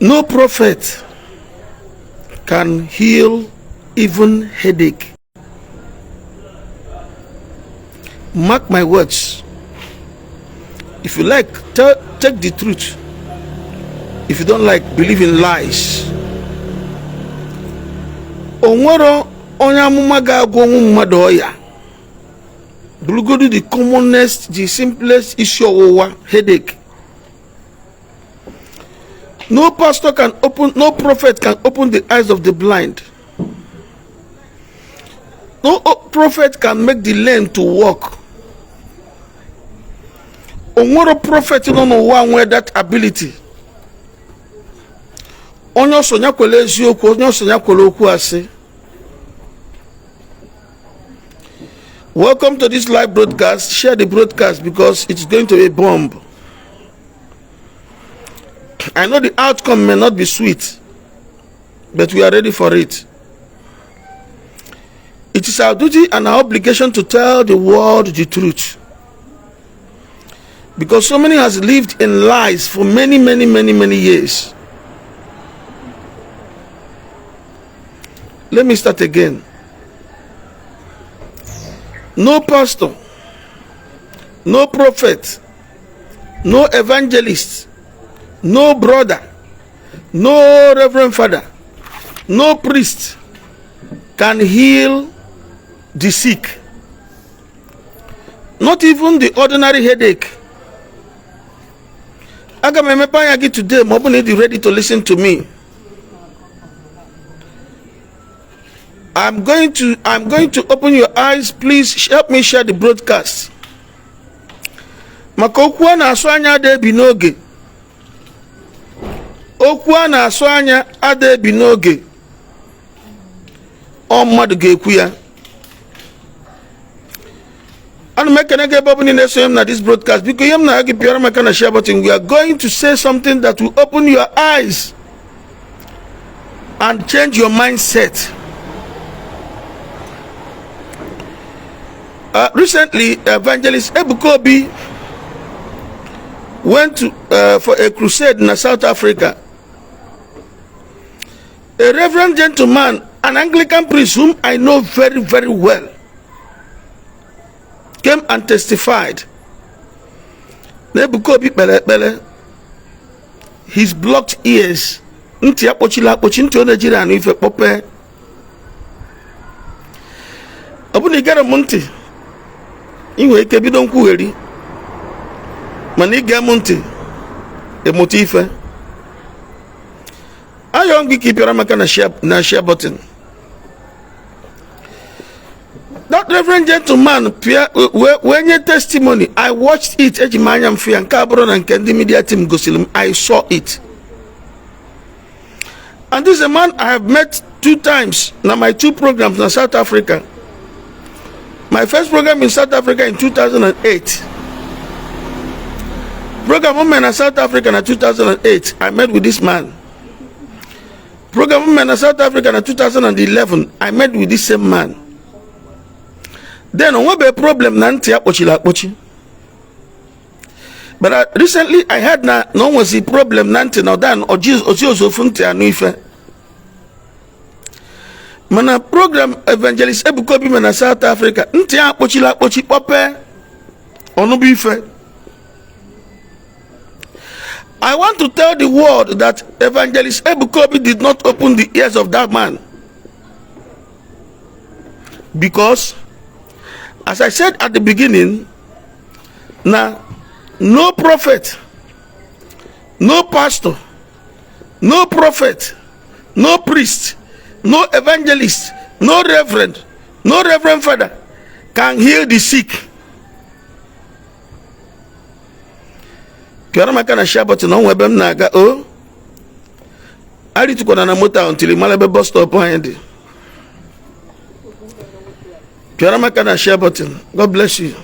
No prophet can heal even headache. Mark my words. If you like, take the truth. If you don't like, believe in lies. Onwero onye amụma ga-agwọ ọnwụ mmadụ ọya. Bulugodu the commonest, the simplest issue ọwụwa, headache. No pastor can open, no prophet can open the eyes of the blind. No prophet can make the lame to walk. Onwero prophet don't know one where that ability. Onyo sonya kwele eziokwu, onyo sonya kwele okwu ase. Welcome to this live broadcast. Share the broadcast because it's going to be a bomb. I know the outcome may not be sweet, but we are ready for it. It is our duty and our obligation to tell the world the truth. Because so many has lived in lies for many years. Let me start again. No pastor, no prophet, no evangelist, no brother, no reverend father, no priest can heal the sick. Not even the ordinary headache. Agamemepa today, Mobile is ready to listen to me. I'm going to open your eyes. Please help me share the broadcast. Makokwa na aswanya de binoge. Okwa na aswanya ade binoge. Omadu gekuya. And make an na this broadcast because we are going to say something that will open your eyes and change your mindset. Recently, evangelist Ebukobi went to for a crusade in South Africa. A reverend gentleman, an Anglican priest whom I know very well, came and testified. Ebukobi bele his blocked ears. Nti apochila pochinto Nigeria no ife pope. Obuni gara munti. Inwe ike bido nkwugheri mana ige m ntị emụta ife ayo ngị kipịara maka na share button. That reverend gentleman when your testimony, I watched it. Ejimanya mfia nke abụrụ na nke ndị media team gosiri. I saw it, and this is a man I have met 2 times na my 2 programs in South Africa. My first program in South Africa in 2008. Program woman in South Africa in 2008. I met with this man. Program woman in South Africa in 2011. I met with this same man. Then on what problem nanti apochila apochi. But recently I had no was the problem nanti now dan or Jesus ofunti anuife. Mana program evangelist Ebukobi na South Africa nti akpochila akpochi pope onubu ife. I want to tell the world that evangelist Ebukobi did not open the ears of that man, because as I said at the beginning, now no prophet, no pastor, no prophet, no priest, no evangelist, no reverend father can heal the sick. Kiara maka na shabat no webem naga o. Ali tukona na mota until malebe bus stop hand. Kiara maka na shabat. God bless you.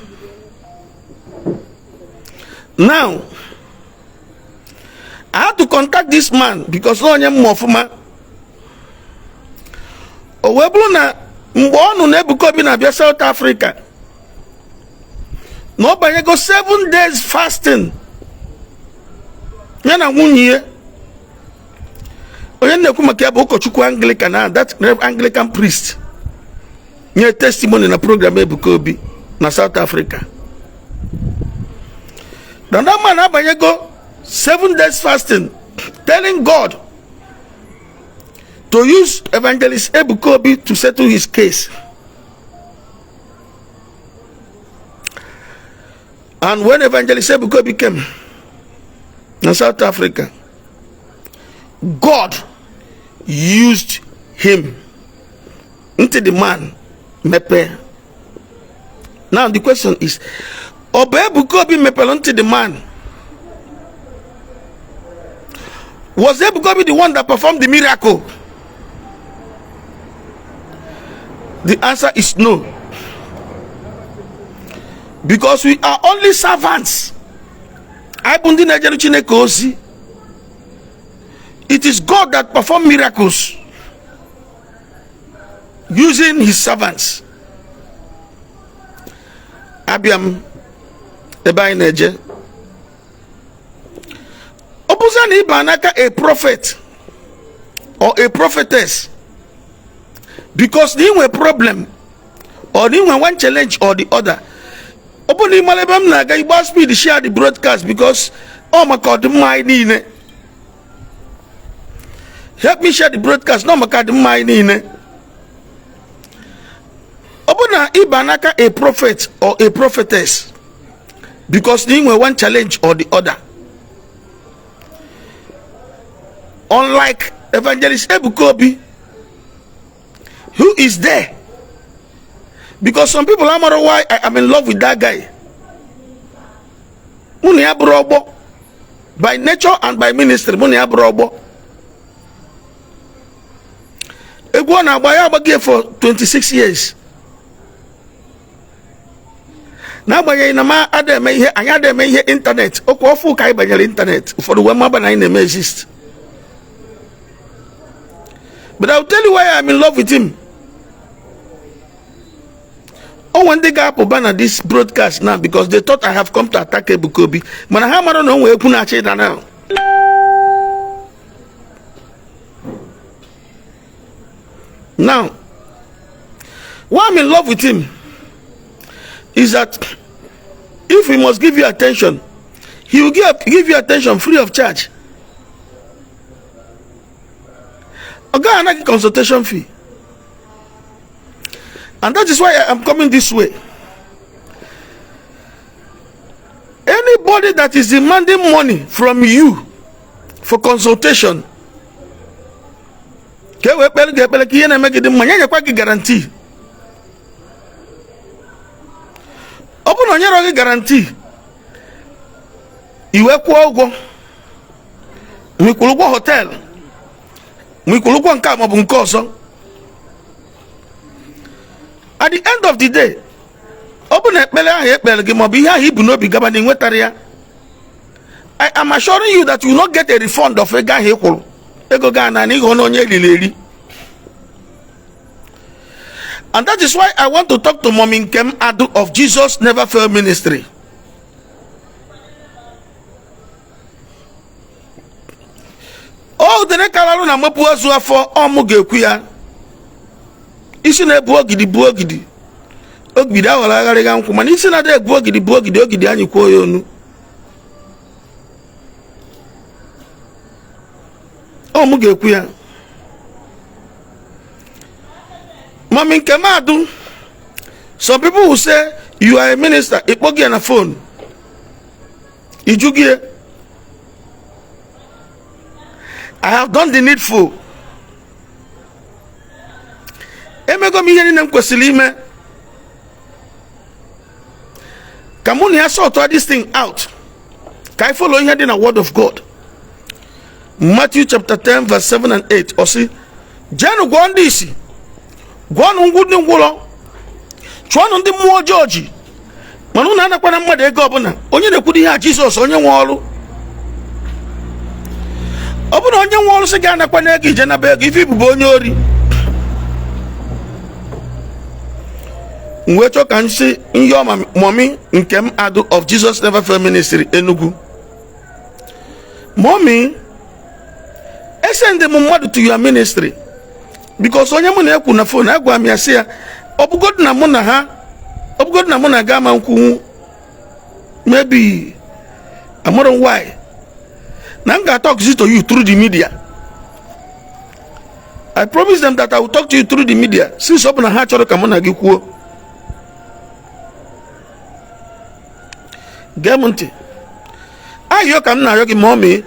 Now, I had to contact this man because no one mofuma. Owebulu na mbonu na Ebukobi na bia South Africa. No banye go 7 days fasting. Yana nwunye onye na-ekwu maka ya bụ ụkọchukwu Anglican na that Anglican priest nye testimony na program Ebuka Obi na South Africa. That man abanyego 7 days fasting, telling God to use evangelist Ebuka Obi to settle his case. And when evangelist Ebuka Obi came in South Africa, God used him into the man mepe. Now the question is, Obe Ebuka Obi mepe into the man? Was Ebuka Obi the one that performed the miracle? The answer is no. Because we are only servants. It is God that performs miracles using his servants. Abiam Ebai Neje. Opposite Ibanaka a prophet or a prophetess. Because they were a problem or they were one challenge or the other. Open the Malabam Naga, you must be to share the broadcast because oh my God, my nene. Help me share the broadcast, no my God, my nene. Open Ibanaka a prophet or a prophetess because they were one challenge or the other. Unlike evangelist Ebuka Obi, who is there? Because some people, I don't know why I'm in love with that guy. Munia brobo, by nature and by ministry, Munia brobo. Egwana baya for 26 years. Now by inama ade me here, anya me here internet. Okwofu kai by internet for the woman by name exist. But I'll tell you why I'm in love with him. Oh, when they got up this broadcast now because they thought I have come to attack Ebuka Obi. But I don't know where Kuna Cheda now. Now, why I'm in love with him is that if he must give you attention, he will give you attention free of charge. A guy has a consultation fee. And that is why I am coming this way. Anybody that is demanding money from you for consultation, guarantee. Open on your guarantee. You work well. We could go hotel. We could go and come up on course. At the end of the day, open a I am assuring you that you will not get a refund of a guy. And that is why I want to talk to Mommy Nkem Adu of Jesus Never Fail Ministry. Oh, the Nekalalu na Mapuazua for Omugekuya. Isi na buogidi ogidi awala agariga nku mana isi na de buogidi ogidi anyi kwa yonu o mu gekwu ya Mommy Nkem Adu. Some people who say you are a minister ikpogi na phone ijugie. I have done the needful. Emego mi yeni nem kwesili ime. Kamuni has sort this thing out. Kai follow here in the word of God. Matthew chapter 10 verse 7 and 8. Osi Jenu gwandisi. Gwanu ngudi ngulo. Chwanu ndi muo George. Manu na anakwa na mmade ego obuna. Onye nekwudi ha Jesus onye nwe olu. Obuna onye nwe olu se ga anakwa na ego ije na be ego ifi bubo onye ori. Nwecho can see in your Mommy Nkem Adu of Jesus Never Fail Ministry Enugu. Mommy send them money to your ministry because onye mo na ekwu na phone agwa m ya sị ya obugod na mo na ha obugod na mo na ga ma nkwu maybe I'm wondering why now I'm gonna talk to you through the media. I promise them that I will talk to you through the media since open a heart choro kamona gikuo gemunti ayo kam na yo gi mommy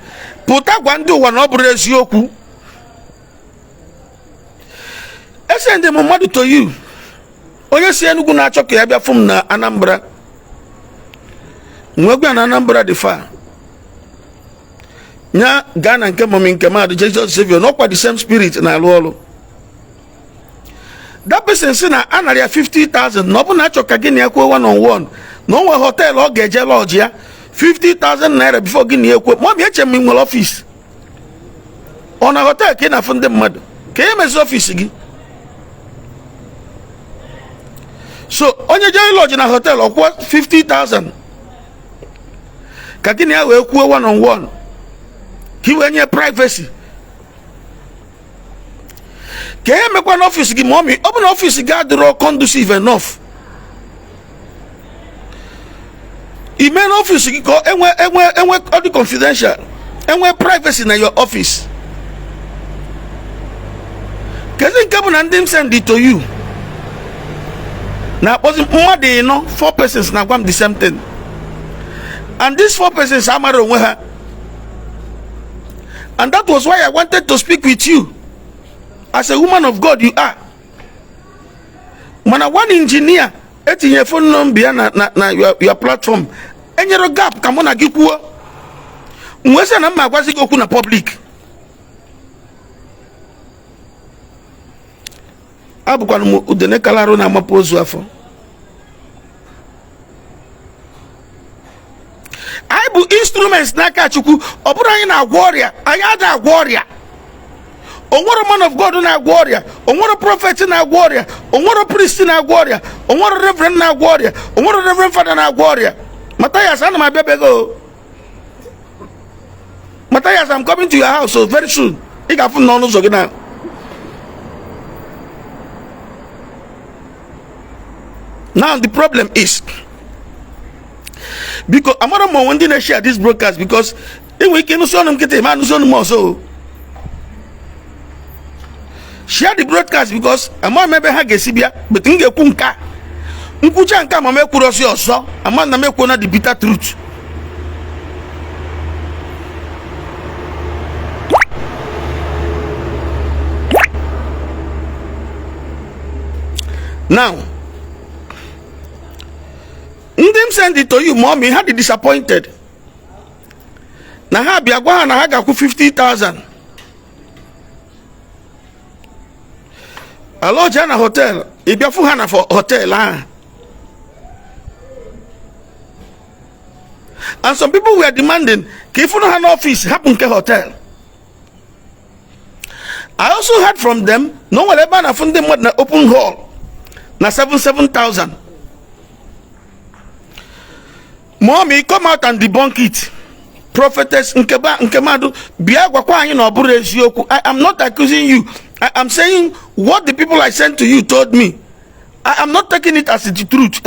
puta gwandu wa no buru eziokwu send them money to you onye si Enugu na achọ ka ya bịa fum na Anambra nwegwa na Anambra dị far nya Ghana nke mommy nke mad Jesus Savior no kwa the same spirit na alụ ọlụ that person say na anaria 50,000 no bụ na achọ ka gị na ekwe one on one no nwe hotel ọ ga-eje lodge ya 50,000 naira before gị na ekwe mommy eche m nwere office ọ na hotel ka ị na-afụ ndị mmadụ ka e mezi office gị so onye je lodge na hotel ọkwụ 50,000 ka gị na ya wee kwuo one on one he when your privacy ke me kwa office gi mommy open office ga draw conducive enough email office gi ko enwe all the confidential enwe privacy na your office kezi nke bụ na ndị send it to you na was mmadụ no 4 persons na gwam the same thing and these 4 persons amara onwe ha. And that was why I wanted to speak with you. As a woman of God, you are. Mana one engineer, eti your phone number na your platform. Enyero gap kamona gikuo. Mwese na magwazi goku na public. Abu kwa udene kalaro na mapozu afo. I bu instruments na kachuku oburu anyị na warrior anyị ada warrior onwere man of God na warrior onwere prophet na warrior onwere priest na warrior onwere reverend na warrior onwere reverend father na warrior Matthias ana ma bebego Matthias I'm coming to your house so very soon ị ga-afụ n'ọnụ ụzọ gị na now the problem is because I'm not more when they share this broadcast because we can also share the broadcast because I'm not maybe hagesibia but inge kunka nkucha nka mama kurosi oso ama na mekona the bitter truth now Ndem send it to you, mommy. How did disappointed? Na ha biagwa na ha gaku 50,000. Alo jana hotel. Ibiafu hana for hotel ah. And some people were demanding, if you don't have an office, happen ke hotel. I also heard from them, no one ever na found them na open hall. Na 7,000. Mommy, come out and debunk it. Prophetess Nkemadu, I am not accusing you. I am saying what the people I sent to you told me. I am not taking it as the truth.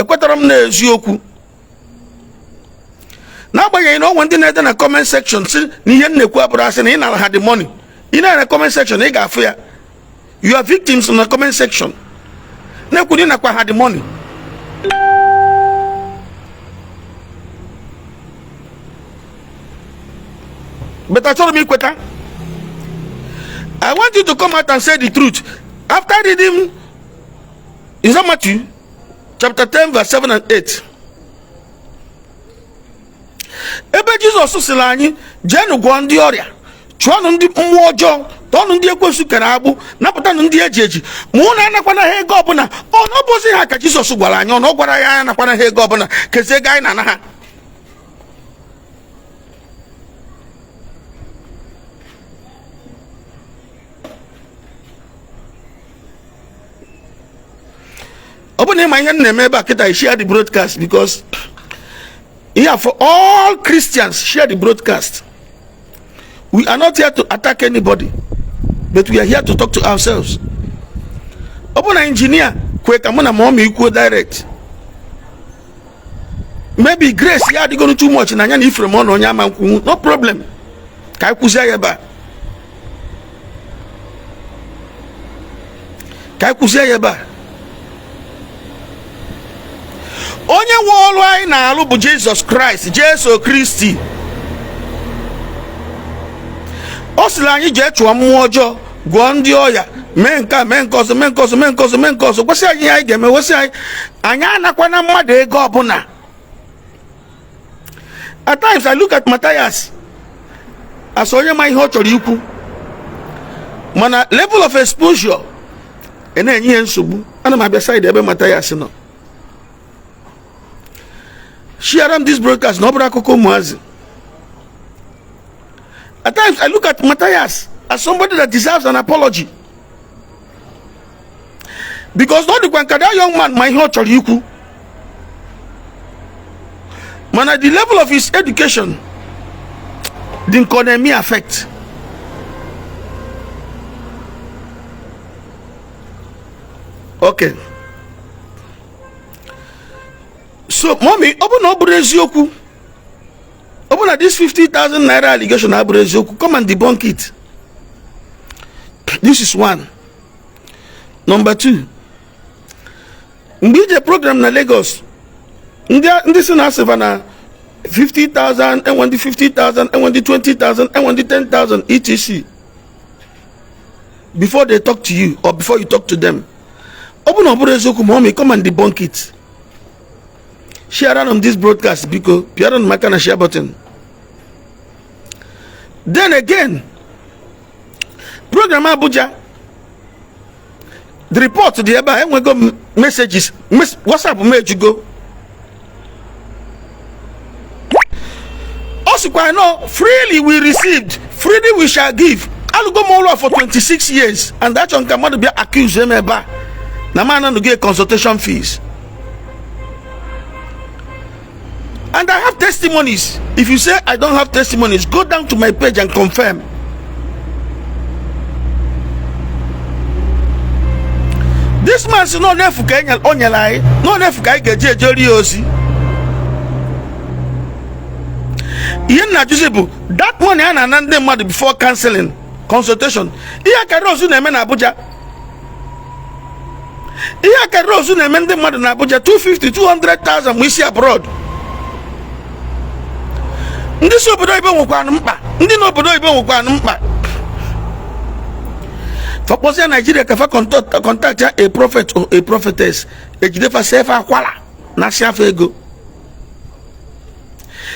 Now, but you know, when they in a comment section, had the money. You know, in a comment section, they got fear. You are victims in the comment section. Now, couldn't had the money. But I told me, I want you to come out and say the truth. After reading, is that Matthew chapter 10, verse 7 and 8? Ebe Jesus silani, Jenu Gwandioria, Chuanundi Mwojo, Tonundi Ekosukarabu, Napatanundi Ejeji, Muna Nakwana He Gobona, or no Bosi Haka Jesus Gualanyo, no Guaraya Nakwana He Gobona, Kesegai Nana. Open my hand name back I share the broadcast because yeah, for all Christians share the broadcast. We are not here to attack anybody, but we are here to talk to ourselves. Open an engineer, quick, I'm gonna mom equal direct. Maybe grace, yeah, they going too much, and I need from on no problem. Kaikuzayaba. Kaikuzayaba. Onye wall I na alubu Jesus Christ, Jesus Christi. Osilani jetu amuojo, guandi oya, menkoso. What's I game? What's I? Anyana kwana mwade gobuna. At times I look at Matthias. I saw my hot or you. Mana level of exposure. And then you subu. And I'm beside the Matthias. No. Share on this broadcast. No brakoko muazi. At times I look at Matthias as somebody that deserves an apology. Because not the Kwankada young man, my hot or you. Man, at the level of his education, the economy affect. Okay. So, mommy, open up Brezioku. Open at this 50,000 naira allegation of Brezioku. Come and debunk it. This is one. Number two. Mbije program na Lagos. This is 50,000, and 50,000, and 20,000, and 10,000 etc. Before they talk to you or before you talk to them, open up Rezoku mommy, come and debunk it. Share on this broadcast because you don't make a share button. Then again, program Abuja. The report to the Eba, and we got messages. WhatsApp made you go. Also, I know freely we received, freely we shall give. I'll go more for 26 years, and that one can be accused. Now, man, to get consultation fees. And I have testimonies. If you say I don't have testimonies, go down to my page and confirm. This man's not there for Kenya on your lie, not there for Kenya Joliosi. That money and another money before canceling consultation. Iya karosu na mena Abuja. Iya karosu na mena money na Abuja 250, 200,000 we see abroad. Ndi so obodo ibe nwokwa mkpa. Ndi no obodo ibe nwokwa mkpa. For person Nigeria kafa contact a prophet or a prophetess. Ejidefa sefa kwala na siafa ego.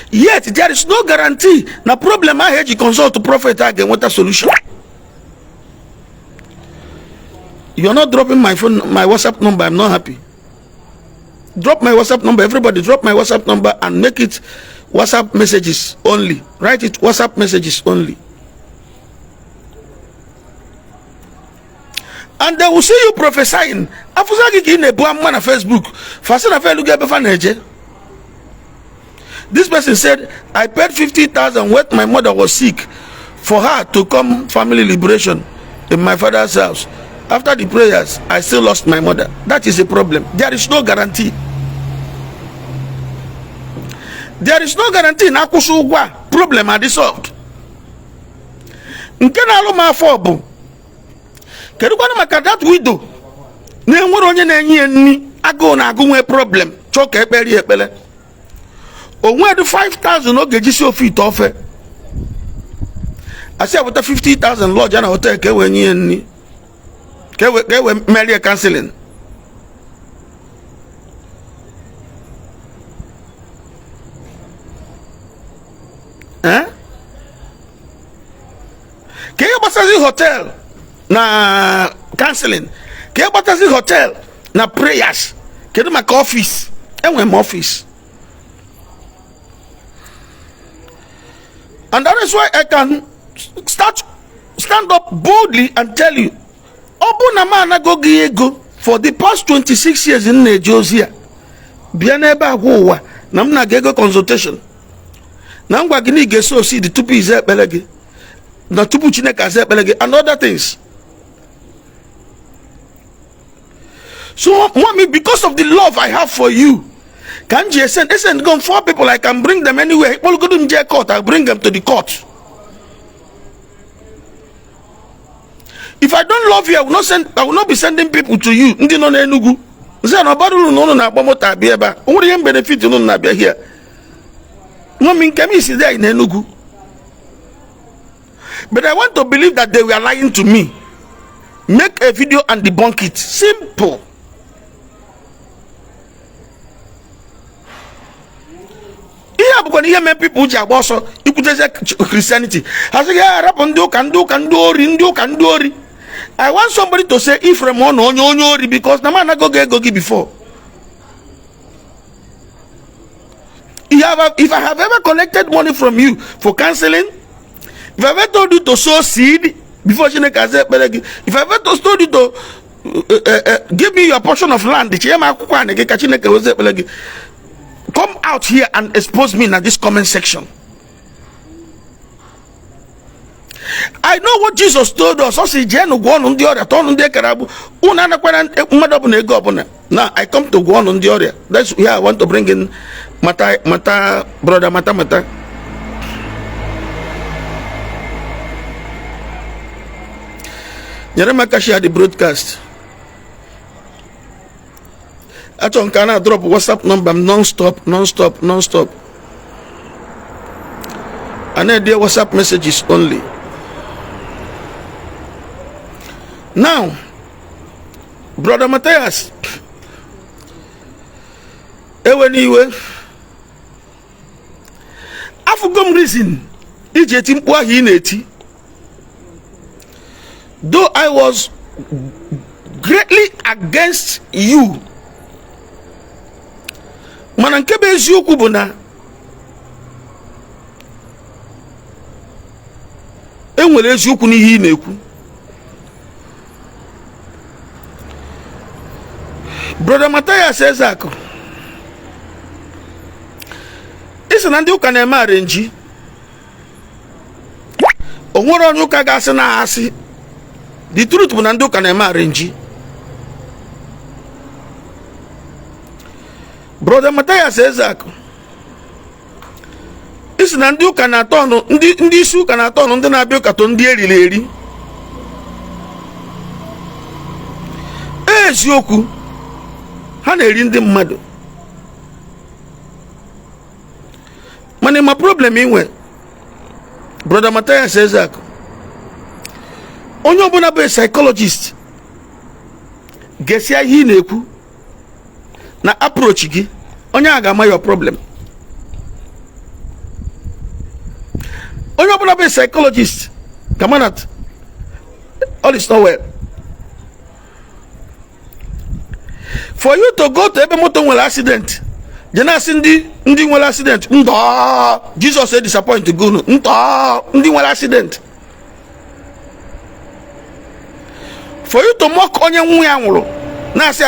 Yet there is no guarantee. Na problem I had you consult to prophet again what a solution. You're not dropping my phone, my WhatsApp number. I'm not happy. Drop my WhatsApp number. Everybody drop my WhatsApp number and make it WhatsApp messages only. Write it WhatsApp messages only. And they will see you prophesying. Afusagi in a boam man on Facebook. Fasana felu gebe faneje. This person said, I paid 50,000 when my mother was sick for her to come family liberation in my father's house. After the prayers, I still lost my mother. That is a problem. There is no guarantee. There is no guarantee. Nakusugwa problem are solved. Nkena alo ma fobu. Kedukwana maka that widow. Ne nwere onye na-enye enni ago na agunwe problem. Choke ekperi ekpele. Onwe do 5,000 no gejisi ofit ofe. I say about 50,000 lodge na hotel ke we enye enni. Ke we marry cancelling. Eh? Ke yo basazi hotel na cancelling. Ke yo basazi hotel na prayers. Ke do make office. Enwe office. And that is why I can stand up boldly and tell you, for the past 26 years in Nigeria, Bianeba Hoa, Namna Gego consultation. Nangwa Gini Geso see the 2 pieces belege. na tupu Chineke aza ekpere gị and other things. So mommy, because of the love I have for you, can you send go 4 people, I can bring them anywhere. People go to the court, I'll bring them to the court. If I don't love you, I will not be sending people to you. Ndi no na Enugu. Say no badu no na agbamota bia ba. Onwe yen benefit no na bia here. Mommy, can you see there in Enugu? But I want to believe that they were lying to me. Make a video and debunk it. Simple. Here, because here many people who are also Christianity. I say, yeah, I want somebody to say, if Ramon onyori, because the man I go before. If I have ever collected money from you for counseling, if I ever told you to sow seed before Chineke aza ekpere gị, if I ever told you to give me your portion of land, come out here and expose me in this comment section. I know what Jesus told us. Now I come to go on the other. That's where I want to bring in Mata, brother Mata. Nyeremaka share the broadcast. Actually, can I drop WhatsApp number non-stop. And then their WhatsApp messages only. Now, brother Matthias, anyway, Afugom reason, though I was greatly against you, manankebe eziokwu bụ na enwere eziokwu n'ihe ị na-ekwu. Brother Matthias Ezako, isi na ndị ụka na-eme arenji, o nwere onye ụka ga-asị na asị. The truth bụ na ndị ụka na-eme arenji. Brother Matthias Ezako, isi na ndị ụka na-atọ ọnụ, ndị isi ụka na-atọ ọnụ ndị na-abịa ụka to ndị eriri eri. Eziokwu, ha na-eri ndị mmadụ. Mana ma problem inwe, Brother Matthias Ezako, onye ọbụla bụ psychologist gesia ihe na-ekwu na approach gị, onye a ga-ama your problem. Onye ọbụla bụ psychologist, come on, all is not well. For you to go to ebe moto nwere accident, jena si ndị nwere accident, Jesus said disappoint go no, ndị nwere accident. For you to mock onye nwe ya nwụrụ, na asị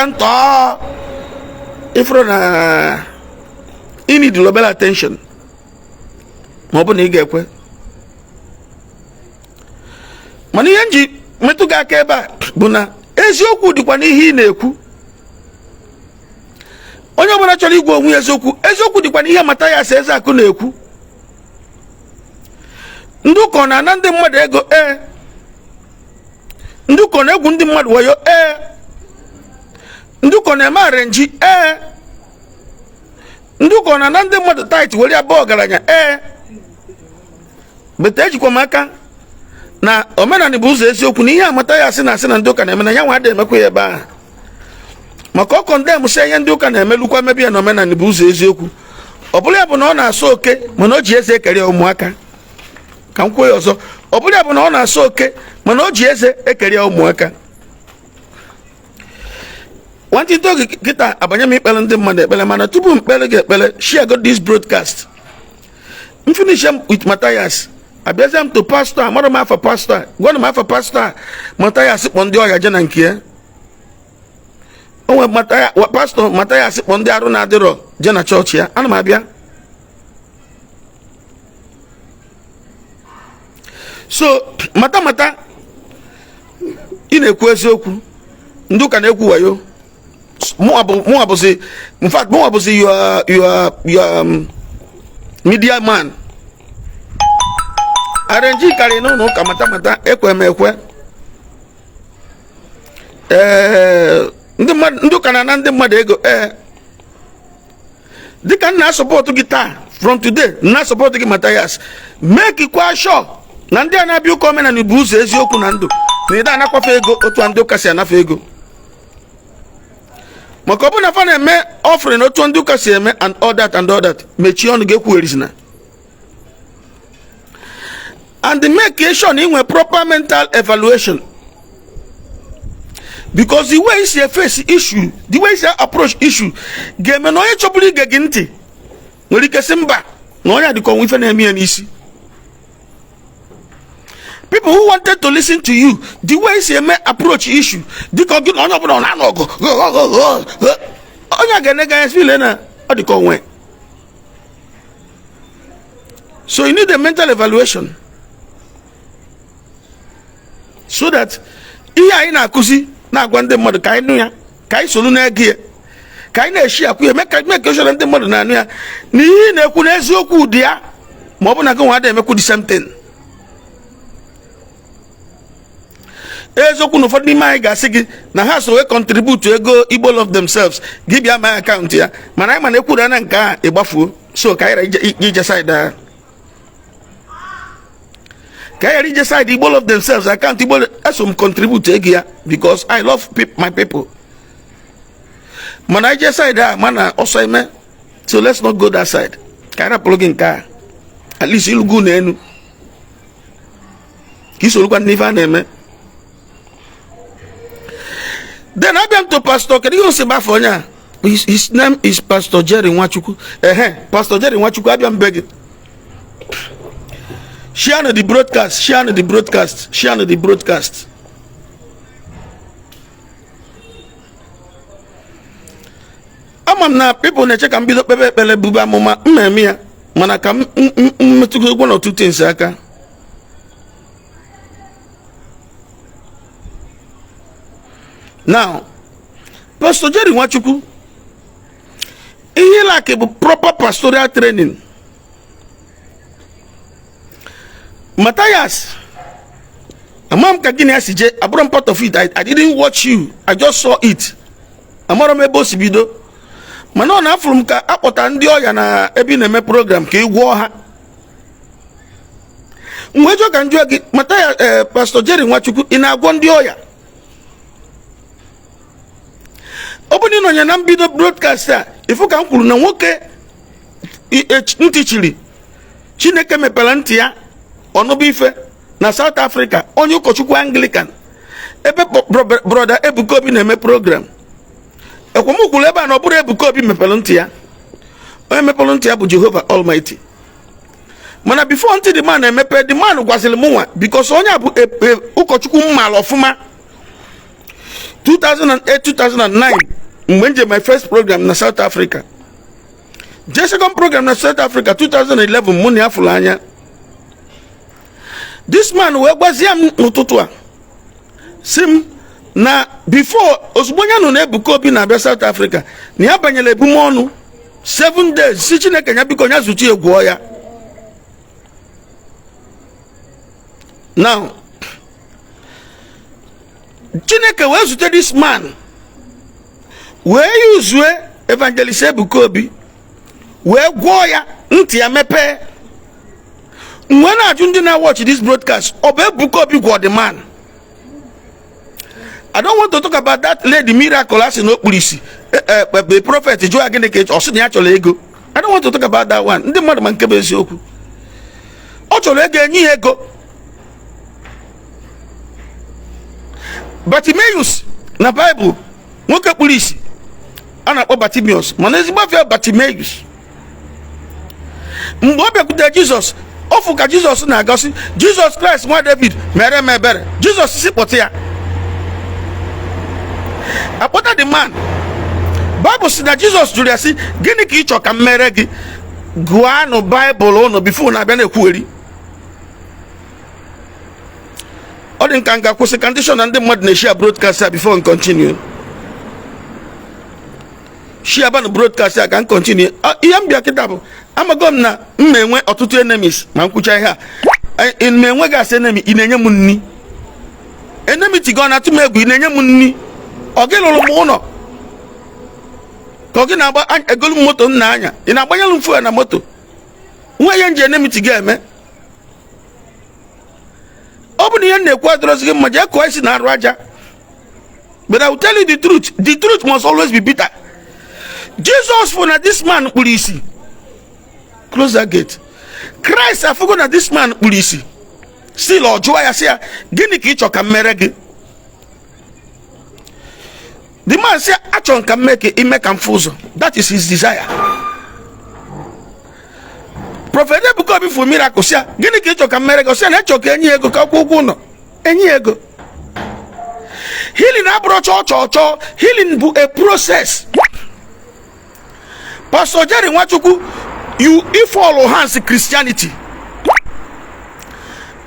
ifro na you need global attention. Ma ọ bụ na ị ga-ekwe. Mana ihe nji metụ gị aka ebe a bụ na eziokwu dịkwa n'ihe ị na-ekwu. Onye ọbụla chọrọ igwe onwe eziokwu dịkwa n'ihe Matthias Ezako na-ekwu. Ndị ụka na ndị mmadụ ego ndị ụka na-egwu ndị mmadụ wayo ndị ụka na-eme arenji ndị ụka na ndị mmadụ tight were abụọ ọgaranya bete ejikwa m aka na omenani bụ ụzọ eziokwu na ihe Matthias na-asị na ndị ụka na-eme na ya nwa adịghị emekwa ya ebe ahụ. Maka ọ kọndem sị ihe ndị ụka na-emelukwa mebi ya na omenani bụ ụzọ eziokwu. Ọ bụla ya bụ na ọ na-asọ oke mana o ji eze ekerie ụmụaka. Ka m kwuo ya ọzọ, ọ bụla ya bụ na ọ na-asọ oke mana o ji eze ekerie ụmụaka. Wanti to kita abanye m ikpele ndị mmadụ ekpele, mana tupu m kpele gị ekpele, share go this broadcast. M finish with Matthias. Abịazie m to pastor, amara m afa pastor. Gwa m afa pastor Matthias kpọ ndị ọya jena nke ya. Onwe pastor Matthias kpọ ndị arụ na-adịrọ jena chọọchị ya. Ana m abịa. So mata ị na-ekwu eziokwu, ndị ụka na-ekwu wayo. In fact, you are media man. Arrange carry no ka mata ekwe. Ndị ụka na ndị mmadụ ego dịka nna support gị taa from today, na support gị Matthias, make it quite sure na ndị a na-abịa ụka omenala bụ ụzọ eziokwu na ndụ na ịda anakwafe ego otu ndị ụka si anafe ego. Maka ọ bụ na fa na-eme offering otu ndị ụka si eme and all that mechie ọnụ ga-ekwu erizina. And make sure na inwe proper mental evaluation, because the way you face issue, the way you approach issue, game no onye chọbụrụ ige gị ntị nwere ike sị mba na onye adịkọ nwe ife na-eme ya n'isi. People who wanted to listen to you, the way you may approach issue, dịka gị na onye ọbụla na-anọ ọgụ onye ga-enega ya feel na ọ dịka onwe. So you need a mental evaluation so that ihe anyị na-akụzi na-agwa ndị mmadụ ka anyị nụ ya, ka anyị solu na-ege ya, ka anyị na-eshi akwụ ya, make sure ndị mmadụ na-anụ ya na ihe na-ekwu n'eziokwu ụdị ya, ma ọ bụ na gị nwa na-emekwu the same thing. Eziokwu na ụfọdụ n'ime anyị ga-asị gị na ha so wee contribute ego Igbo love themselves, gị bịa ma akaụntụ ya, mana anyị ma na-ekwuru na nke a ịgbafuo. So ka anyị ije side a ka anyị ije side Igbo love themselves account Igbo eso m contribute ego ya because I love my people. Mana ije side a mana ọsọ eme. So let's not go that side. Ka anyị rapụrụ gị nke a, at least ilugu na enu ka isolukwa n'ife a na-eme. Then I came to Pastor, can you say Bafonya? His name is Pastor Jerry Nwachukwu. Pastor Jerry Nwachukwu, I am begging. Share the broadcast. I'm na people na check and build up pele buba mama mmemia mana ka metugo one or two things aka. Now, Pastor Jerry Nwachukwu, he like a proper pastoral training. Matthias, a mom kagini asije, I brought part of it. I didn't watch you. I just saw it. Amara me boss bido. Mano na from ka apota ndi oya na ebi na me program ke igwo ha. Mwejo kanjua ki Matthias Pastor Jerry Nwachukwu ina agwo ndi oya. Obuni no nya na mbido broadcaster ifu ka nkwuru na nwoke ntichiri Chineke mepela ntị ya ọnụbụ ife na South Africa onye ụkọchukwu Anglican ebe brother Ebuka Obi na-eme program ekwumukwuru ebe a na ọ bụrụ Ebuka Obi mepela ntị ya, onye mepela ntị ya bụ Jehovah Almighty. Mana before ntị the man na-emepe, the man gwazili mụnwa because onye bụ ụkọchukwu mmalụ ọfụma 2008-2009 mgbe nje my first program na South Africa. The second program na South Africa 2011 mụ na ya fụrụ anya. This man wee gwazie m n'ụtụtụ a sim na before ozugbo nya nọ na Ebuka Obi na-abịa South Africa na ya banyere ebumọnụ 7 days si Chineke ya biko nya zuchi egwuọ ya. Now Chineke wee zute this man wee use evangelist Ebuka Obi wee gwọọ ya ntị ya mepee. When I na watch this broadcast, Ebuka Obi gwọọ the man. I don't want to talk about that lady miracle as in Okpulisi, the prophet Joe Ageneke or Sydney actually ego. I don't want to talk about that one. The man kebe eziokwu. Ọ chọrọ ego enyi ego. Bartimaeus na Bible nwoke Okpulisi a na-akpọ Bartimaeus, mana ezigbo afọ Bartimaeus. Mgbe ọ bịakwutere Jizọs, ofu ka Jesus na-agosi Jesus Christ nwa David mere m ebere. Jesus si kpọta ya akpọta the man. Bible si na Jesus jụrụ ya si gịnị ka ị chọ ka m mere gị? Gụọ anụ Bible ụnụ before na abịa na-ekwugheri. Or in Kanga was a condition and the modern share broadcaster before and continue. Share ban broadcaster can continue. I'm a governor, men or two enemies, Mankucha. In Menwegas enemy in any money. Enemy to go to make in any money. Or get all mono. Talking about a good motor nanya in a bayalum for a moto. Why ain't your enemy to get me? Open the end of quadros game, my question, Raja. But I will tell you the truth must always be bitter. Jesus for this man, police. Close that gate. Christ, I forgot that this man, police. Still, or joy, I say, Guinea Kitch or Camereg. The man said, Achon can make it, he make him fuso. That is his desire. Prophet Debunking before miracles, Guinea Kitch or Camereg, say, let your any ego, Kakuno, any ego. Healing abroad, healing a process. Pastor Jerry, what you follow hands Christianity.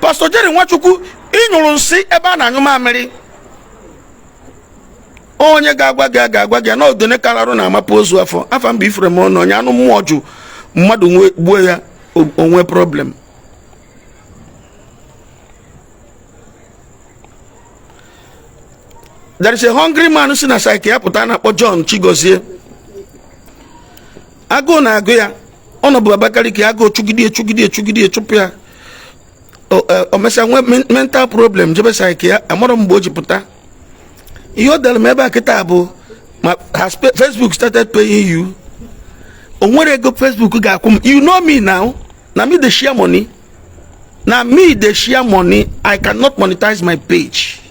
Pastor Jerry, what you don't see about Numa Mary. Onye gagwa no done kalaro na mapozu afọ afam bi frem no nya no moju mmadu gbuo ya onwe problem. There is a hungry man who's in a psyche apụta na John Chigozie. Ago na ago ya ono bu Abakari ki ago chugidie chupu ya. O mesa mental problem jebe psyche ya amoro mboji puta. You tell me about Kitabo. Has Facebook started paying you? On where I go Facebook ga come. You know me now. Now me the share money. Now me the share money. I cannot monetize my page.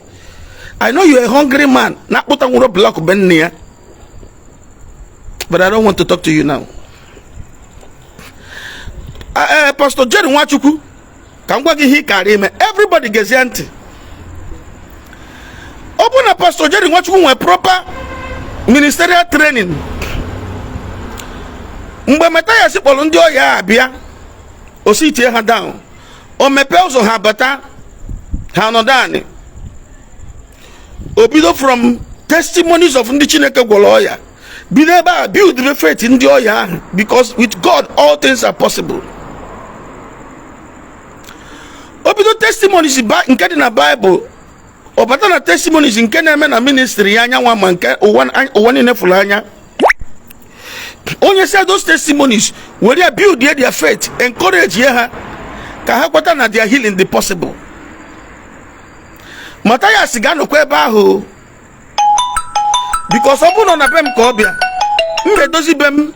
I know you're a hungry man. Now put on a block ben near. But I don't want to talk to you now. Pastor Jerry Wachuku. Kangwagi hi karime. Everybody gets empty. Open a Pastor Jerry what you want proper ministerial training. Mba metaya si polondio ya abia. Osi tie ha down. O mepe oso ha bata. Ha no dani. Obido from testimonies of ndi Chineke gwoloya. Bideba build the faith in the oya because with God all things are possible. Obido testimonies in the Bible. Opatana testimonies in Keneme na ministry yanya wa manke one in fulanya. Only said those testimonies where they build their faith, encourage yeha kahakwata na their healing the possible. Mataya sigano kweba ho because obuno na bem kobia. Mbe dozi bem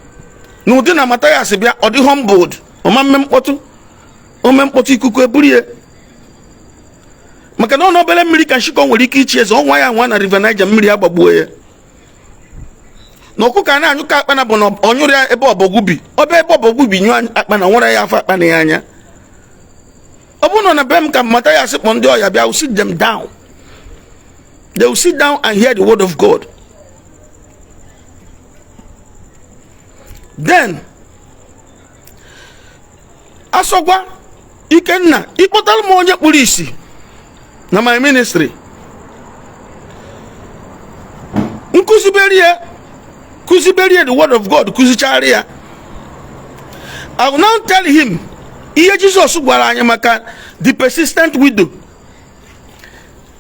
no di na Mataya sibia odi humbled. Omamem ikuku eburie. Maka no bele mmiri kan shikon nwere ike ichi eze onwa ya nwa na River Niger mmiri agbagbuo ya no ku ka na anyu ka akpa na bono onyure ebe obogubi obe ebe obogubi nyu akpa na nwere ya afa akpa na ya anya obuno na bem ka mata ya sekpon ndi oya bia will sit them down. They will sit down and hear the word of God. Then asogwa ikenna ikpotal mo onye kpuru isi na my ministry. Kuziberia the word of God, kuzicharia. I will now tell him, Iye Jesus gwara anya maka the persistent widow.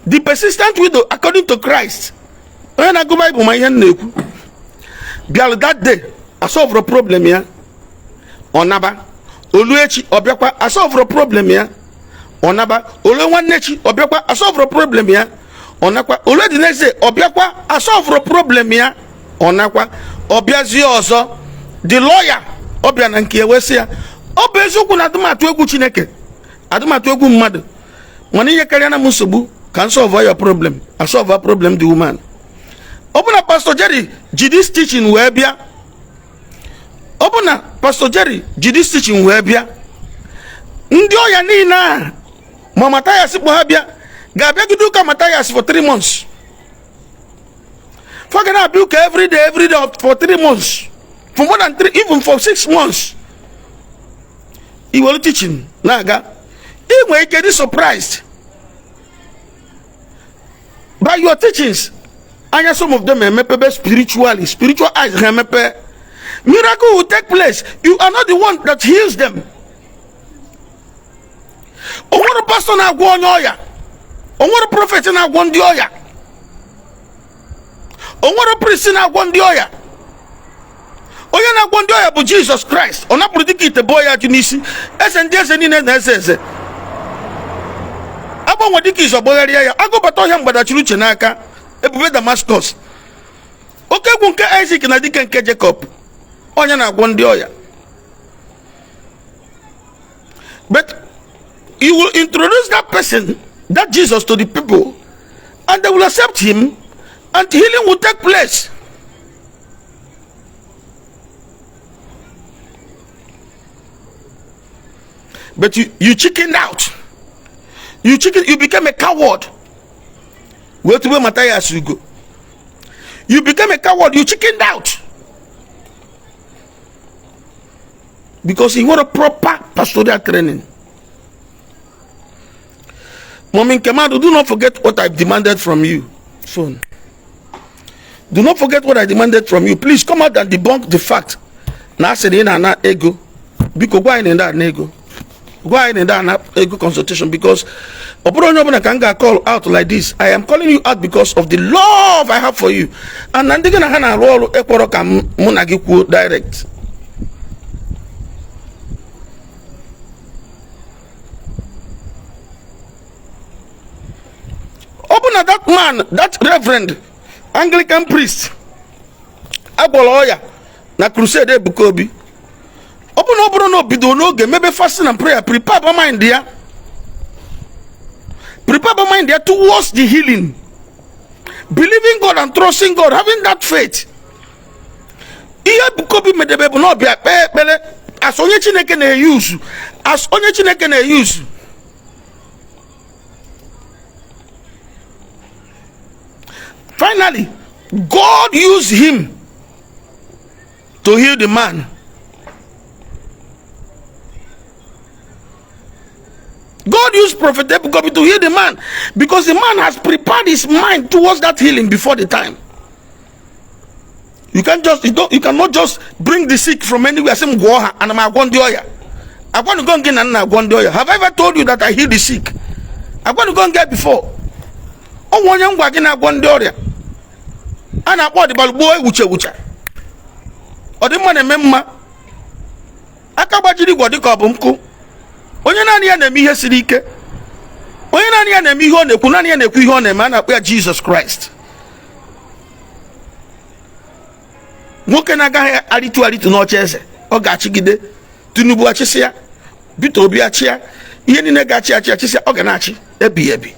The persistent widow according to Christ. When I go Bible my hand neku. Bial that day, I solve a problem here. Onaba. Oluechi obiakwa I solve a problem here. Onaba ole nwannechi obiakwa I solve a problem ya onakwa ole the next day obiakwa I solve a problem ya onakwa obiazi ozo the lawyer obia na nke ewesi ya obeziokwu na adumatu egwu Chineke adumatu egwu mmadu mana ihe karịa na nsogbu can solve your problem. I solve a problem the woman. Open a Pastor Jerry this teaching wee bịa. Open a Pastor Jerry this teaching wee bịa. Ndị oya niile Mama Matthias Bohabia, Gabegudu Matthias for 3 months. Fucking up every day for 3 months. For more than 3, even for 6 months. He will teaching. Naga. He will get surprised. by your teachings, and some of them are spiritually, spiritual eyes. Miracle will take place. You are not the one that heals them. What a pastor na gwonya, what a prophet na gwondioya, what a priest na gwondioya. Oya na gwondioya bu Jesus Christ. Ona protect boy at Tunisi. SNDS ni na SS. Abo wadiki so boyaria ya. Ago bato ya mbada chiruche naka. Ebube Damascus. Okay gunke Isaac na dike nke Jacob. Oya na gwondioya. But you will introduce that person, that Jesus, to the people, and they will accept him, and healing will take place. But you chickened out. You became a coward. Where to where Matthias you go? You became a coward. You chickened out. Because you want a proper pastoral training. Mormon Commando, do not forget what I've demanded from you. Soon. Do not forget what I demanded from you. Please come out and debunk the fact. Now said in an ego. Because why in that ego? Why in that ego consultation? Because can call out like this. I am calling you out because of the love I have for you. And I'm going to roll a direct. Open at that man, that reverend, Anglican priest, Aboloya, na crusade Bukobi. Open no bidono, maybe fasting and prayer. Prepare my mind there. Prepare my mind there towards the healing. Believing God and trusting God, having that faith. Iya Bukobi medebe no be as onye Chineke na use, as onye Chineke na use. Finally, God used him to heal the man. God used Prophet Debunking to heal the man because the man has prepared his mind towards that healing before the time. You cannot just bring the sick from anywhere. Say and I'm going to I want to go and get an. Have I ever told you that I heal the sick? I want to go and get before. Oh, one young wagon I want to and I bought the boy wucha. Or the money member. I can't buy you what the carbunco. Onye na ya na mi he sirike. Onye na ya na mi ho na ku na ya na ku ho na ma na kwa Jesus Christ. Nwoke na ga aritu na ocheze. O ga chigide. Tinubu achisia. Bito obi achia. Ihe ni na ga achisia o ga na achi. Ebi.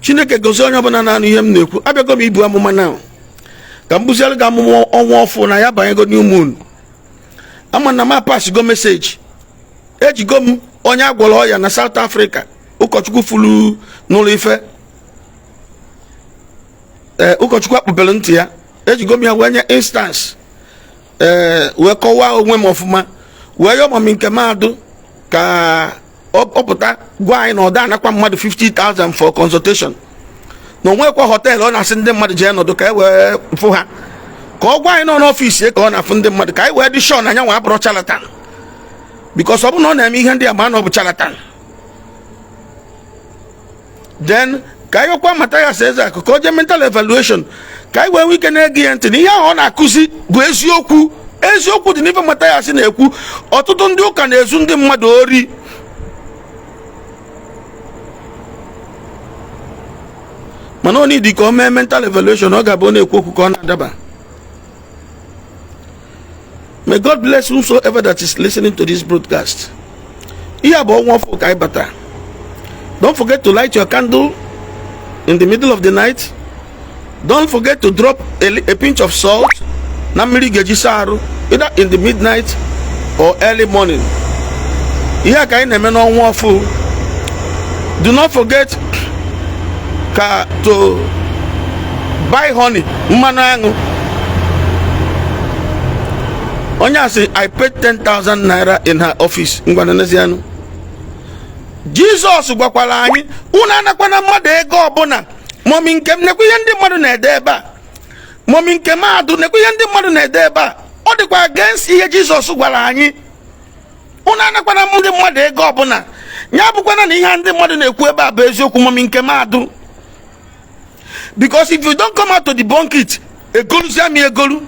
Chineke gozi onye ọbụla na ihe m na-ekwu. Abịago m ibu amụma now. Ka mbuzeli ga amụma ọnwa ọfụ na ya banyego new moon. Ama na ma pass go message. Ejigo m onye agwọrọ ọya na South Africa. Ụkọchukwu fulu n'ụlọ ife. Ụkọchukwu akpụbelu ntị ya. Ejigo m ya wenye instance. Wee kọwaa onwe m ọfụma. Wee yọ mami nke mmadụ ka ọpụta gwa anyị na ọ da anakwa mmadụ 50,000 for consultation. Na onwekwa hotel ọ na-asị ndị mmadụ jee nọdụ ka e wee fụ ha. Ka ọ gwa anyị nọ n'ọfịs ka ọ na-afụ ndị mmadụ ka anyị wee dị sure na anya nwa abụrụ charlatan. Because ọ bụ na ọ na-eme ihe ndị a ma na ọ bụ charlatan. Then ka anyị kwa Matthias Eze ka o jee mental evaluation ka anyị wee nwee ike na-ege ya ntị na ihe ahụ ọ na-akụzi bụ eziokwu. Eziokwu dị n'ife Matthias na-ekwu. Ọtụtụ ndị ụka na-ezu ndị mmadụ ori. Mana only the common mental evaluation or gabone adaba. May God bless whosoever that is listening to this broadcast. Don't forget to light your candle in the middle of the night. Don't forget to drop a pinch of salt, either in the midnight or early morning. Do not forget to buy honey. Onya say I paid 10,000 naira in her office. Jesus gwakwara anyị unu anakwana mmadụ ego ọbụla momi nke m nekwa ihe ndị mmadụ na-ede ebe a momi nke mmadụ nekwa ihe ndị mmadụ na-ede ebe a ọ dịkwa against ihe Jesus gwara anyị unu anakwana ndị mmadụ ego ọbụla nya bụkwana na ihe ndị mmadụ na-ekwu ebe a bụ eziokwu momi nke mmadụ because if you don't come out to debunk it egoluzi ami egolu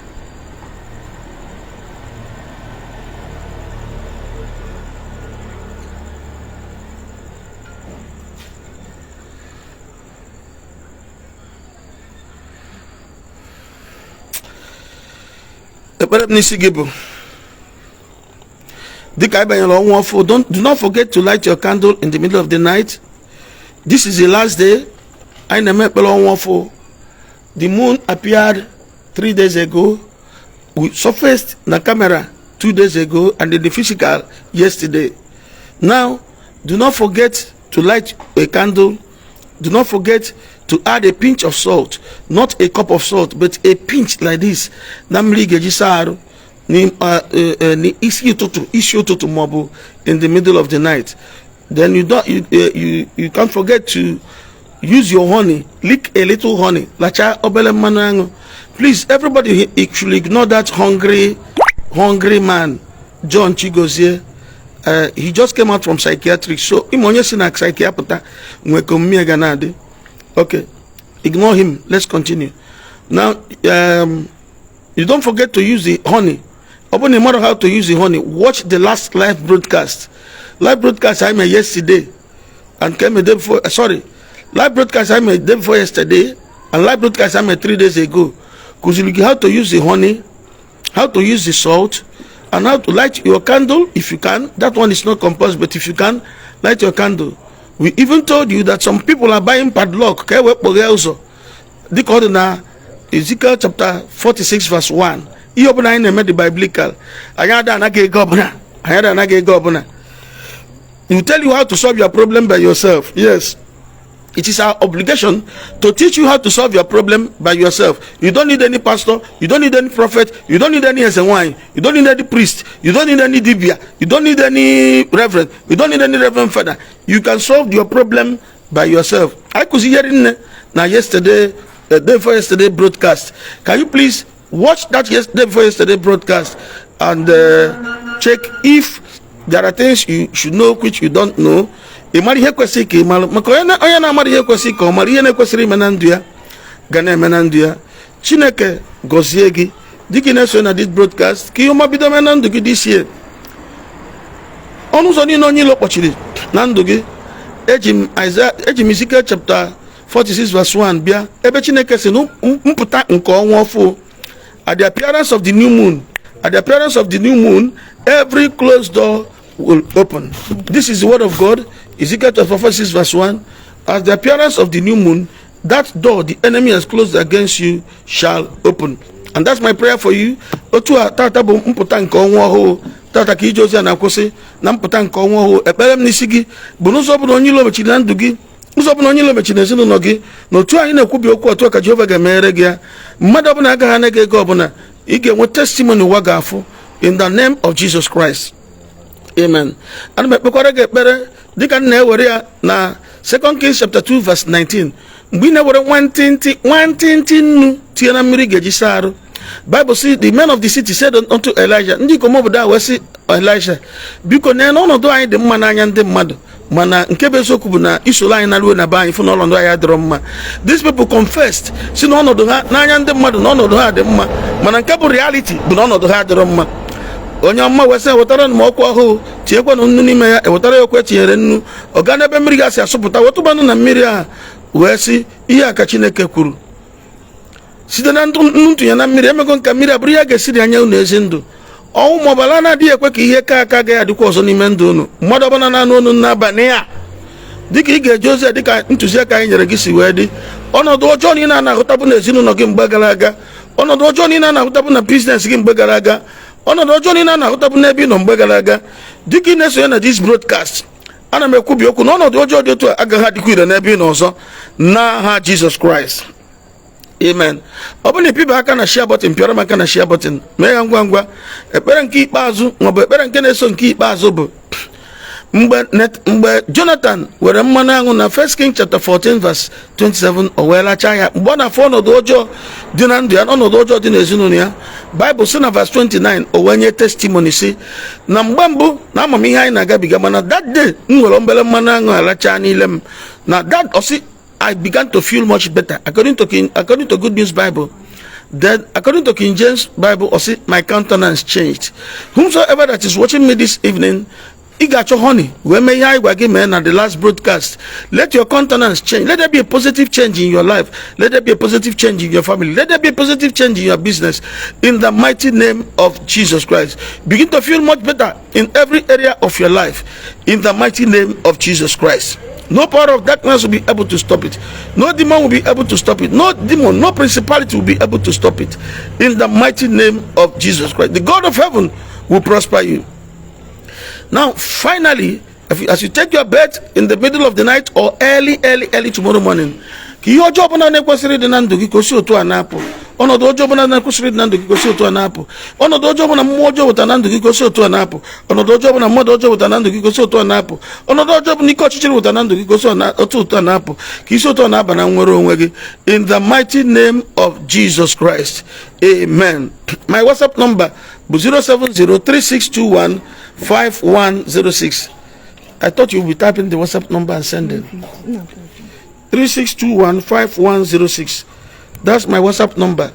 do not forget to light your candle in the middle of the night. This is the last day. The moon appeared 3 days ago. We surfaced the camera 2 days ago and in the physical yesterday. Now, do not forget to light a candle. Do not forget to add a pinch of salt, not a cup of salt, but a pinch like this. In the middle of the night. Then you can't forget to use your honey, lick a little honey. Please, everybody should ignore that hungry man, John Chigozie. He just came out from psychiatric, so okay, ignore him. Let's continue. Now, you don't forget to use the honey. No matter how to use the honey, watch the last live broadcast. Live broadcast I made yesterday and came a day before. Live broadcast I made day before yesterday and live broadcast I made 3 days ago. Because you look how to use the honey, how to use the salt, and how to light your candle if you can. That one is not compulsory, but if you can, light your candle. We even told you that some people are buying padlock. The Ezekiel chapter 46 verse 1. You tell you how to solve your problem by yourself. Yes. It is our obligation to teach you how to solve your problem by yourself. You don't need any pastor, you don't need any prophet, you don't need any SNY, you don't need any priest, you don't need any dibia, you don't need any reverend, you don't need any reverend father. You can solve your problem by yourself. I could see here now yesterday, the day before yesterday broadcast. Can you please watch that day before yesterday broadcast and check if there are things you should know which you don't know. Imari he kwesi ke mal makoyana oyana amari he kwesi ko mari he ne kwesiri menanduya gana menanduya Chineke gozie gi diki na so na this broadcast ki yo mabido menandu gi this year onu so ni no nyi lo kpochiri na ndu gi ejim Ezekiel chapter 46 verse 1 bia ebe Chineke se no mputa nke onwo ofu at the appearance of the new moon, at the appearance of the new moon, every closed door will open. This is the word of God. Ezekiel 46 verse 1. At the appearance of the new moon, that door the enemy has closed against you shall open. And that's my prayer for you. Otu tata bo mputa nke onwo ho tata ki Jose na kwose na mputa nke onwo ho ekpere m n'isi gi bụ n'ụzọ bụ onye ilo mechiri na ndụ gị ụzọ bụ onye ilo mechiri na ezinụlọ gị na otu anyị na-ekwubi okwu otu ka Jehova ga-emere gị ya mmadụ ọbụla agaghị anaghị ego ọbụla ị ga-enwe testimony ụwa ga-afụ in the name of Jesus Christ. Amen. Ana m ekpekwara gị ekpere dịka m na-ewere ya na 2 Kings chapter 2 verse 19. Mgbe ị na-ewere nwantịntị nnu tinye na mmiri ga-eji saa arụ. Bible says the men of the city said unto Elijah, ndị ikom obodo a wee sị Elisha, biko na ọnọdụ anyị dị mma n'anya ndị mmadụ mana nke bụ eziokwu bụ na isoro anyị na-aruo na be anyị fụ na ọnọdụ anyị adịrọ mma. These people confessed si na ọnọdụ ha n'anya ndị mmadụ na ọnọdụ ha dị mma mana nke bụ reality bụ na ọnọdụ ha adịrọ mma. Onye ọma wee sị wetara m ọkụ ọhụụ tinyekwanụ nnu n'ime ya ewetara ya okwe tinyere nnu ọ gaa n'ebe mmiri ga-asị asụpụta wetụbanụ na mmiri a wee sị ihe a ka Chineke kwuru site na nnu ntụnye na mmiri emego nka mmiri abụrụ ya ga-esiri anya unu ezi ndụ ọnwụ maọbala na-adịghị ekwe ka ihe ka aka ga ya dịkwa ọzọ n'ime ndụ unu mmadụ ọbụla na-anụ unu n'abalị ya dịka ị ga-eje ozi ya dịka ntụziaka anyị nyere gị si wee dị ọnọdụ ọjọọ niile a na-ahụtabụ na ezinụlọ gị mgbe gara aga ọnọdụ ọjọọ niile a na-ahụtabụ na biznes gị mgbe gara aga ọnọdụ ọjọọ niile a na-ahụtabụ n'ebe ị nọ mgbe gara aga dịka ị na-esonye na this broadcast ana m ekwubi okwu na ọnọdụ ọjọọ dị otu a agaghị adịkwa ire n'ebe ị nọ ọzọ n'aha Jesus Christ. Amen. Ọ bụrụ na ipiba aka na share button pịọrọ m aka na share button mee ya ngwa ngwa. Ekpere nke ikpeazụ maọbụ ekpere nke na-eso nke ikpeazụ bụ mgbe Jonathan were mmanụ aṅụ na 1 King chapter 14 verse 27 o wee lachaa ya mgbe ọ na-afọ ọnọdụ ọjọọ dị na ndụ ya ọnọdụ ọjọọ dị n'ezinụlọ ya Bible sị na verse 29 o wee nye testimony si na mgbe mbụ na amamihe anyị na-agabiga mana that day m nwere mbele mmanụ aṅụ alachaa n'ile m na that osi I began to feel much better according to Good News Bible. Then, according to King James Bible, my countenance changed. Whomsoever that is watching me this evening, you got your honey. When may I again at the last broadcast? Let your countenance change. Let there be a positive change in your life. Let there be a positive change in your family. Let there be a positive change in your business. In the mighty name of Jesus Christ. Begin to feel much better in every area of your life. In the mighty name of Jesus Christ. No power of darkness will be able to stop it. No demon will be able to stop it. No demon, no principality will be able to stop it. In the mighty name of Jesus Christ. The God of heaven will prosper you. Now, finally, as you take your bed in the middle of the night or early tomorrow morning, ọnọdụ ọjọọ ọbụla na-ekwesịrị na ndụ gị gosi otu a na-apụ ọnọdụ ọjọọ ọbụla mmụọ ọjọọ wụta na ndụ gị gosi otu a na-apụ ọnọdụ ọjọọ ọbụla mmadụ ọjọọ wụta na ndụ gị gosi otu a na-apụ ọnọdụ ọjọọ ọbụla ike ọchịchịrị wụta na ndụ gị gosi otu a na-apụ ka isi otu a na-aba na nwere onwe gị in the mighty name of Jesus Christ. Amen. My WhatsApp number bụ 07036215106. I thought you would be typing the WhatsApp number and sending. 36215106. That's my WhatsApp number.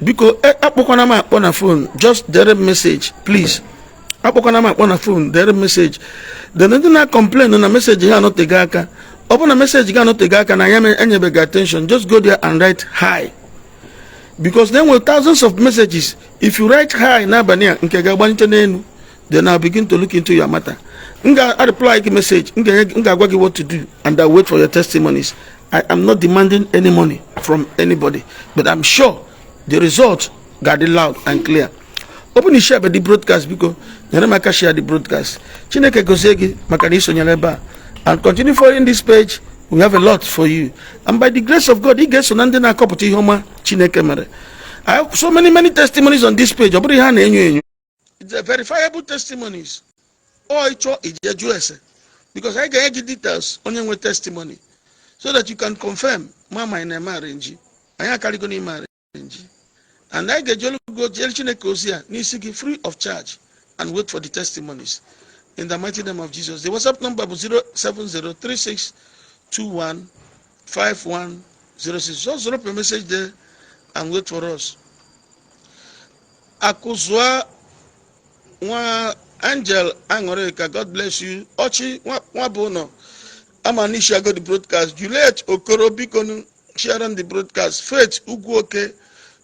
Because apokona ma on a phone, just direct message, please. Apokona ma on a phone, direct message. The not complain on a message here not the gaka. Open a message not the gaka and I am any big attention. Just go there and write hi. Because then with thousands of messages, if you write hi nabania then I'll begin to look into your matter. I reply a message, what to do, and I wait for your testimonies. I am not demanding any money from anybody, but I'm sure the result got it loud and clear. Open the share the broadcast because Neremaka share the broadcast. Chineke Gozegi Makaniso Nyaleba and continue following this page. We have a lot for you, and by the grace of God, He gets on Andena Kopoti Homa Chineke Mere. I have so many testimonies on this page. It's a verifiable testimonies. Or it's a because I can get details on your testimony. So that you can confirm, Mama in a marriage, I am Caligoni marriage, and I get you go Jelchine Nisiki free of charge and wait for the testimonies. In the mighty name of Jesus. The WhatsApp number was 07036215106. Just drop a message there and wait for us. Akuzwa wa Angel Angoreka, God bless you. Ochi Wabono. Amanisha got the broadcast. Juliet Okorobikonu sharing the broadcast. Faith Uguoke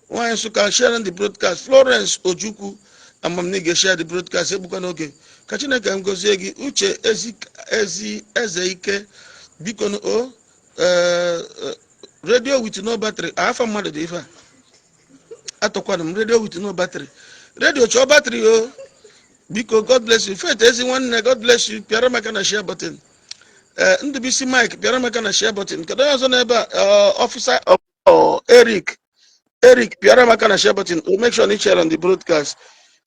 Wansuka sharing the broadcast. Florence Ojuku Amamnige share the broadcast. Ebukanoke Kachineka Mgozegi Uche Ezeike Bikono radio with no battery. I have a mother diva. Atokwanum radio with no battery. Radio cho battery because God bless you. Faith everyone God bless you. Piaramakana share button. NDBC Mike, Piaramaka share button. Officer Eric, Piaramaka share button. We'll make sure you share on the broadcast.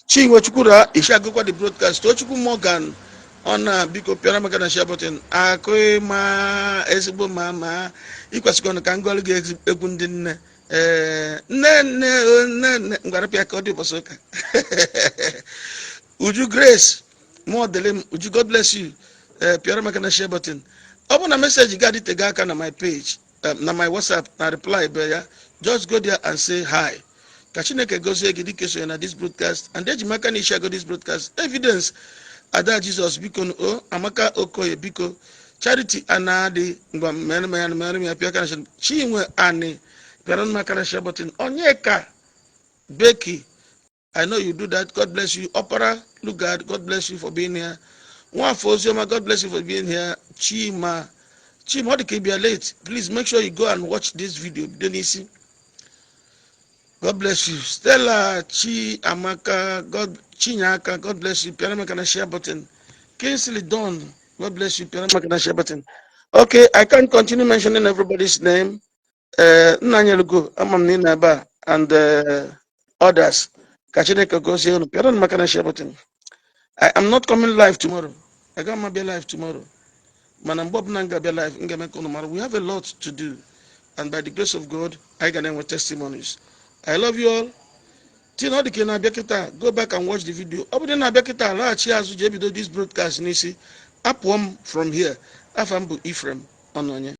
Chingwa Chukura, Ishago the broadcast. Tochuku Morgan on Biko Piaramaka share button. Akoima, Esibo Mama, Equas gonna Kangol Egundin. Ngarapia Kodi Bosoka. Uju Grace, more the limb. Uju God bless you. Pierre Makana share button. Open a message you got it on my page, na my WhatsApp, na reply beya. Just go there and say hi. Kachineke goes here education na this broadcast, and then Makani share go this broadcast. Evidence ada Jesus biko o amaka okoye biko charity anadi ngwa apia kana chinwe ani Pierre Makana share button. Onyeka Becky, I know you do that. God bless you. Opera Lugard, God bless you for being here. One for Zoma, God bless you for being here. Chima, how can be late? Please make sure you go and watch this video. Denisi, God bless you. Stella, Chi, Amaka, Chinyaka, God bless you. Pianamaka share button. Kingsley Dawn, God bless you. Pianamaka share button. Okay, I can't continue mentioning everybody's name. Nanyalugo, Amamni Naba, and others. Kachineka goes here. Pianamaka share button. I am not coming live tomorrow. I got my live tomorrow. Man, Bob Nanga be live. We have a lot to do. And by the grace of God, I can end with testimonies. I love you all. Go back and watch the video. This broadcast, Nisi. Up from here. Afambu Ephraim. Ononye.